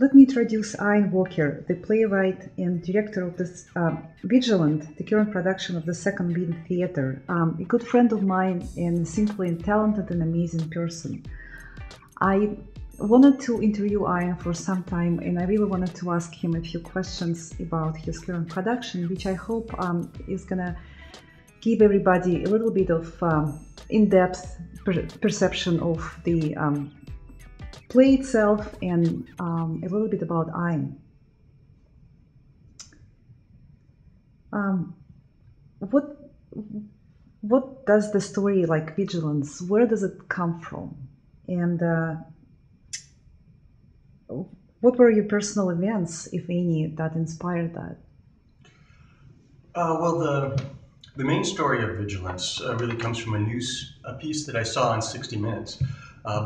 Let me introduce Ian Walker, the playwright and director of this Vigilant, the current production of the Second Wind Theatre, a good friend of mine and simply a talented and amazing person. I wanted to interview Ian for some time, and I really wanted to ask him a few questions about his current production, which I hope is gonna give everybody a little bit of in-depth perception of the play itself and a little bit about Ian. What does the story like Vigilance? Where does it come from? And what were your personal events, if any, that inspired that? Well, the main story of Vigilance really comes from a news piece that I saw on 60 Minutes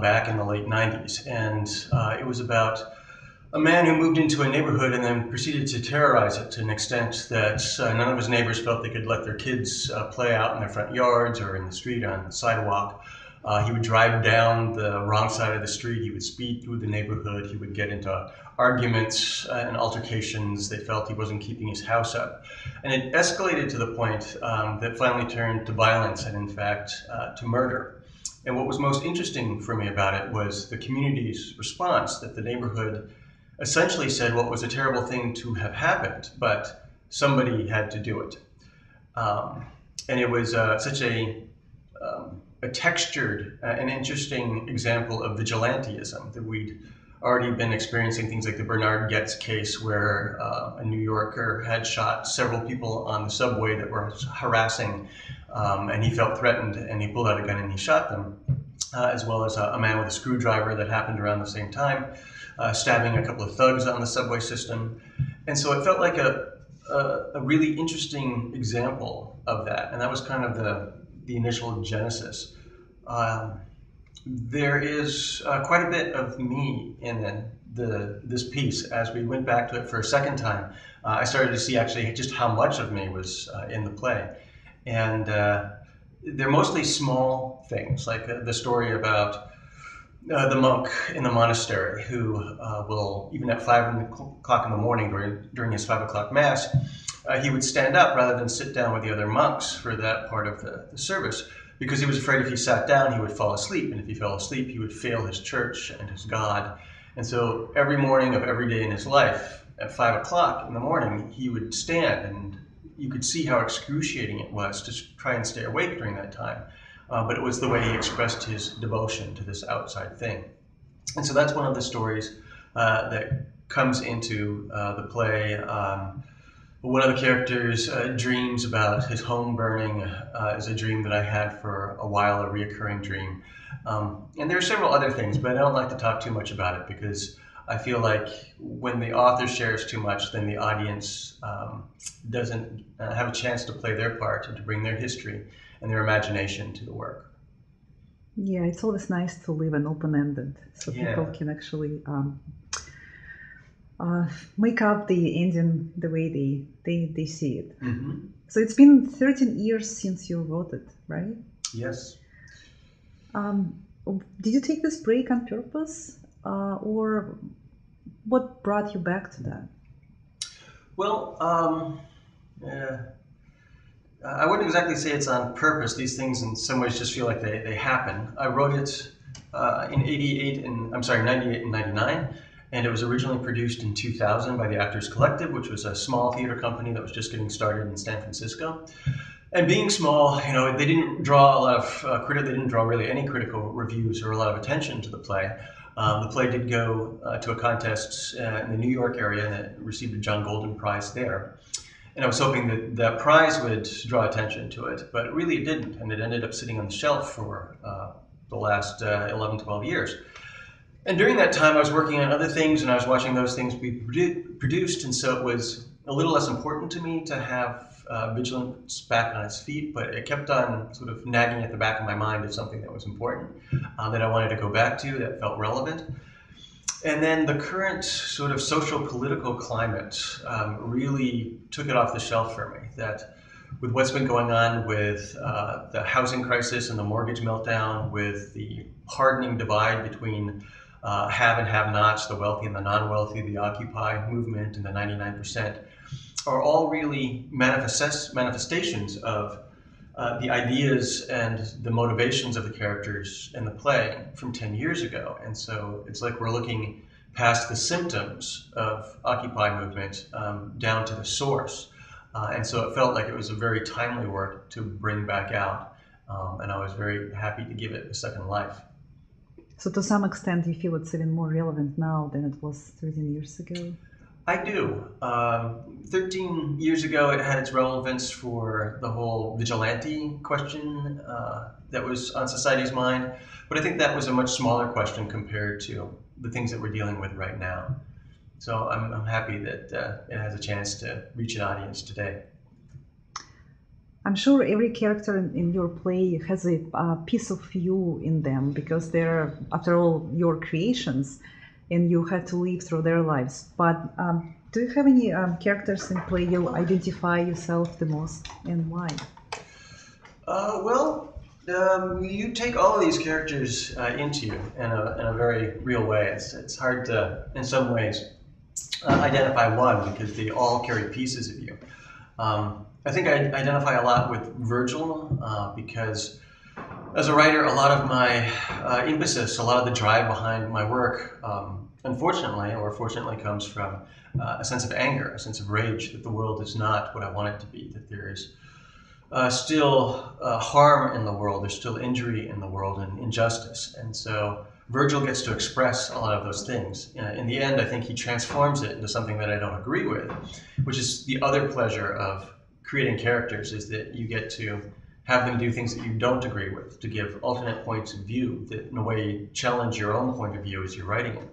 back in the late 90s. And it was about a man who moved into a neighborhood and then proceeded to terrorize it to an extent that none of his neighbors felt they could let their kids play out in their front yards or in the street on the sidewalk. He would drive down the wrong side of the street. He would speed through the neighborhood. He would get into arguments and altercations. They felt he wasn't keeping his house up. And it escalated to the point that finally turned to violence and, in fact, to murder. And what was most interesting for me about it was the community's response, that the neighborhood essentially said what was a terrible thing to have happened, but somebody had to do it. And it was such a textured and interesting example of vigilantism, that we'd already been experiencing things like the Bernard Goetz case, where a New Yorker had shot several people on the subway that were harassing, and he felt threatened and he pulled out a gun and he shot them, as well as a man with a screwdriver that happened around the same time, stabbing a couple of thugs on the subway system. And so it felt like a really interesting example of that, and that was kind of the initial genesis. There is quite a bit of me in this piece. As we went back to it for a second time, I started to see actually just how much of me was in the play. And they're mostly small things, like the story about the monk in the monastery who will, even at 5 o'clock in the morning during his 5 o'clock mass, he would stand up rather than sit down with the other monks for that part of the service, because he was afraid if he sat down, he would fall asleep. And if he fell asleep, he would fail his church and his God. And so every morning of every day in his life, at 5 o'clock in the morning, he would stand, and you could see how excruciating it was to try and stay awake during that time. But it was the way he expressed his devotion to this outside thing. And so that's one of the stories that comes into the play. One of the characters dreams about his home burning is a dream that I had for a while, a reoccurring dream. And there are several other things, but I don't like to talk too much about it, because I feel like when the author shares too much, then the audience doesn't have a chance to play their part and to bring their history and their imagination to the work. Yeah, it's always nice to leave an open-ended, so people can actually make up the ending the way they see it. Mm-hmm. So it's been 13 years since you wrote it, right? Yes. Did you take this break on purpose, or what brought you back to that? Well, I wouldn't exactly say it's on purpose. These things in some ways just feel like they happen. I wrote it in 98 and 99. And it was originally produced in 2000 by the Actors Collective, which was a small theater company that was just getting started in San Francisco. And being small, they didn't draw a lot of they didn't draw really any critical reviews or a lot of attention to the play. The play did go to a contest in the New York area, and it received a John Golden Prize there. And I was hoping that that prize would draw attention to it, but really it didn't, and it ended up sitting on the shelf for the last 11, 12 years. And during that time, I was working on other things, and I was watching those things be produced, and so it was a little less important to me to have Vigilance back on its feet, but it kept on sort of nagging at the back of my mind as something that was important, that I wanted to go back to, that felt relevant. And then the current sort of social political climate really took it off the shelf for me, that with what's been going on with the housing crisis and the mortgage meltdown, with the hardening divide between have and have-nots, the wealthy and the non-wealthy, the Occupy movement and the 99%, are all really manifestations of the ideas and the motivations of the characters in the play from 10 years ago. And so it's like we're looking past the symptoms of Occupy movement down to the source. And so it felt like it was a very timely work to bring back out. And I was very happy to give it a second life. So to some extent, you feel it's even more relevant now than it was 13 years ago? I do. 13 years ago, it had its relevance for the whole vigilante question that was on society's mind. But I think that was a much smaller question compared to the things that we're dealing with right now. So I'm happy that it has a chance to reach an audience today. I'm sure every character in your play has a piece of you in them, because they're, after all, your creations, and you had to live through their lives. But do you have any characters in play you identify yourself the most, and why? You take all of these characters into you in a very real way. It's hard to, in some ways, identify one, because they all carry pieces of you. I think I identify a lot with Virgil because as a writer, a lot of my emphasis, a lot of the drive behind my work, unfortunately or fortunately, comes from a sense of anger, a sense of rage that the world is not what I want it to be, that there is still harm in the world, there's still injury in the world and injustice. And so Virgil gets to express a lot of those things. In the end, I think he transforms it into something that I don't agree with, which is the other pleasure of creating characters, is that you get to have them do things that you don't agree with, to give alternate points of view that in a way challenge your own point of view as you're writing it.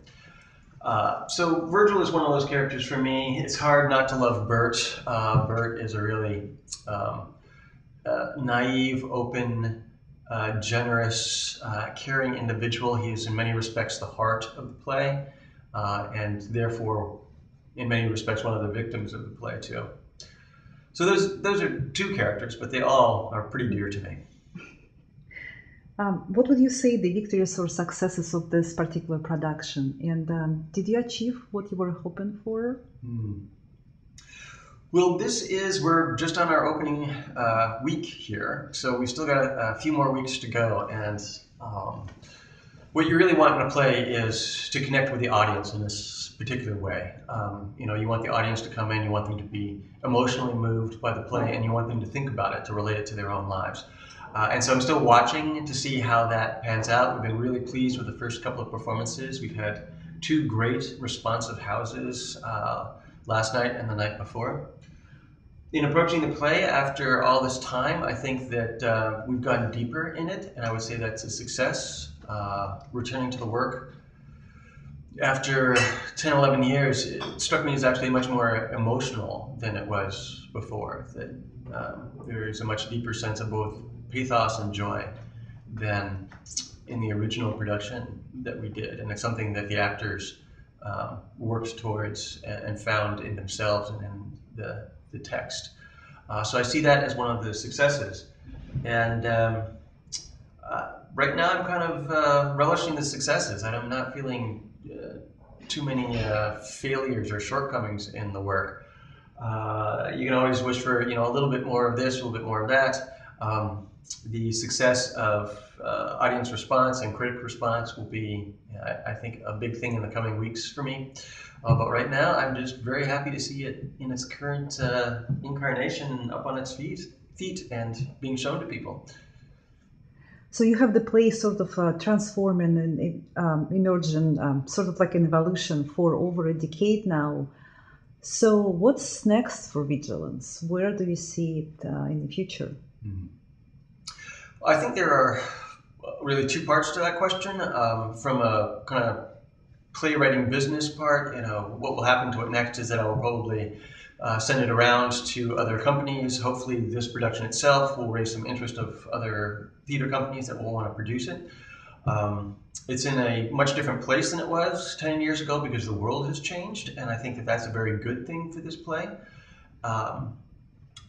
So Virgil is one of those characters for me. It's hard not to love Bert. Bert is a really naive, open, generous, caring individual. He is in many respects the heart of the play, and therefore in many respects one of the victims of the play too. So those are two characters, but they all are pretty dear to me. What would you say the victories or successes of this particular production? And did you achieve what you were hoping for? Well, we're just on our opening week here, so we've still got a few more weeks to go. And what you really want in a play is to connect with the audience in this particular way. You want the audience to come in, you want them to be emotionally moved by the play, and you want them to think about it, to relate it to their own lives. And so I'm still watching to see how that pans out. We've been really pleased with the first couple of performances. We've had 2 great responsive houses last night and the night before. In approaching the play after all this time, I think that we've gone deeper in it, and I would say that's a success. Returning to the work after 10, 11 years, it struck me as actually much more emotional than it was before. That there is a much deeper sense of both pathos and joy than in the original production that we did. And it's something that the actors worked towards and found in themselves and in the text. So I see that as one of the successes. And right now I'm kind of relishing the successes. I'm not feeling too many failures or shortcomings in the work. You can always wish for a little bit more of this, a little bit more of that. The success of audience response and critic response will be, I think, a big thing in the coming weeks for me. But right now, I'm just very happy to see it in its current incarnation up on its feet and being shown to people. So you have the play sort of transforming and emerging, sort of like an evolution for over a decade now. So what's next for Vigilance? Where do you see it in the future? I think there are really 2 parts to that question. From a kind of playwriting business part, what will happen to it next is that I will probably send it around to other companies. Hopefully this production itself will raise some interest of other theater companies that will want to produce it. It's in a much different place than it was 10 years ago because the world has changed, and I think that that's a very good thing for this play.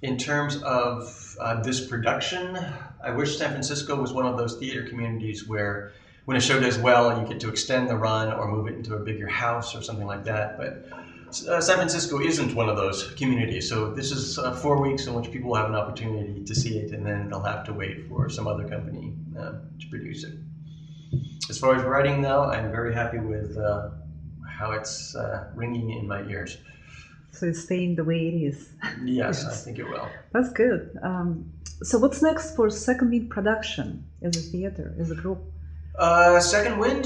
In terms of this production, I wish San Francisco was one of those theater communities where when a show does well, you get to extend the run or move it into a bigger house or something like that. But San Francisco isn't one of those communities, so this is 4 weeks in which people will have an opportunity to see it, and then they'll have to wait for some other company to produce it. As far as writing, though, I'm very happy with how it's ringing in my ears. So it's staying the way it is. Yes, Yes. I think it will. That's good. So what's next for Second Wind production as a theater, as a group? Second Wind,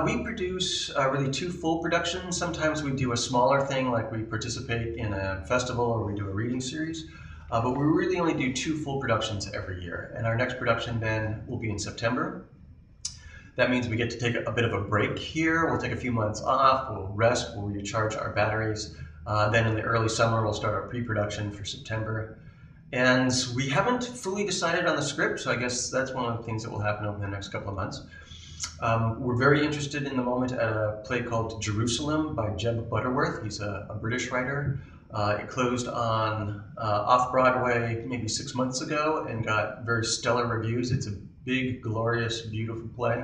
we produce really 2 full productions. Sometimes we do a smaller thing, like we participate in a festival or we do a reading series. But we really only do 2 full productions every year. And our next production then will be in September. That means we get to take a bit of a break here. We'll take a few months off, we'll rest, we'll recharge our batteries. Then in the early summer, we'll start our pre-production for September. And we haven't fully decided on the script, so I guess that's one of the things that will happen over the next couple of months. We're very interested in the moment at a play called Jerusalem by Jeb Butterworth. He's a British writer. It closed on off-Broadway maybe 6 months ago and got very stellar reviews. It's a big, glorious, beautiful play.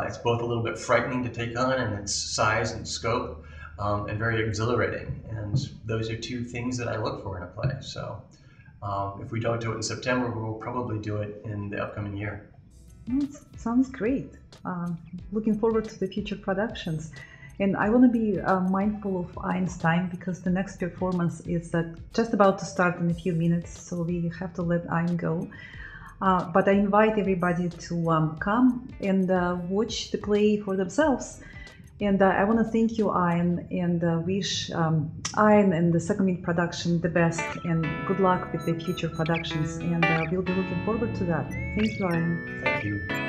It's both a little bit frightening to take on in its size and scope, and very exhilarating. And those are 2 things that I look for in a play. So if we don't do it in September, we'll probably do it in the upcoming year. Sounds great. Looking forward to the future productions. And I want to be mindful of Ein's time because the next performance is just about to start in a few minutes, so we have to let Ein go. But I invite everybody to come and watch the play for themselves. And I want to thank you, Ein, and wish Ein and the Second Wind production the best and good luck with the future productions. And we'll be looking forward to that. Thank you, Ein. Thank you.